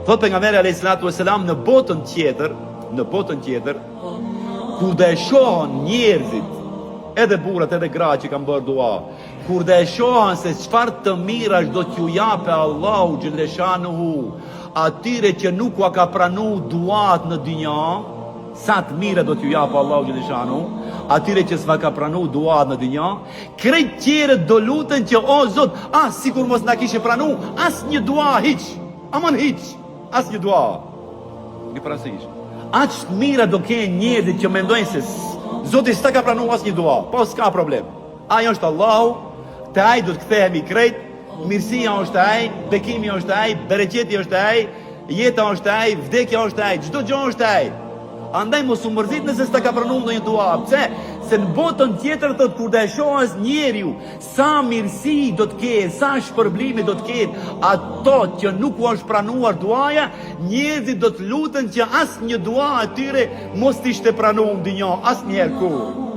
Thot pejgamberi alayhis salatu wassalam në botën tjetër, kur dhe shohën njerëzit, edhe burrat edhe gratë që kanë bërë dua, kur dhe shohën se çfarë të mirash do t'ju jape Allahu xhaleshanuhu atyre që nuk ua ka pranu duat në dynja, sa të mira do t'ju jape Allahu xhaleshanuhu atyre që s'va ka pranu duat në dynja, krejt tjerët do luten që o Zot, sikur mos na kishe pranu as një dua hiç, aman hiç, as një dua. Një parasysh. Aq mira do kenë njerëzit që mendojnë se Zoti s'ta ka pranu as një dua, po s'ka problem. Ajo është Allahu, te ai do të kthehemi krejt, mirësia është ai, bekimi është ai, bereqeti është ai, jeta është ai, vdekja është ai, çdo gjë është ai. Andaj mos u mërzit nëse s'ta ka pranuar ndonjë dua. Pse? Se në botën tjetër thot kur do e shohësh njeriu, sa mirësi do të ketë, sa shpërblimi do të ketë, ato që nuk u është pranuar duaja, njerëzit do të luten që asnjë dua atyre mos t'ishte pranuar në dynjë, asnjëherë kur.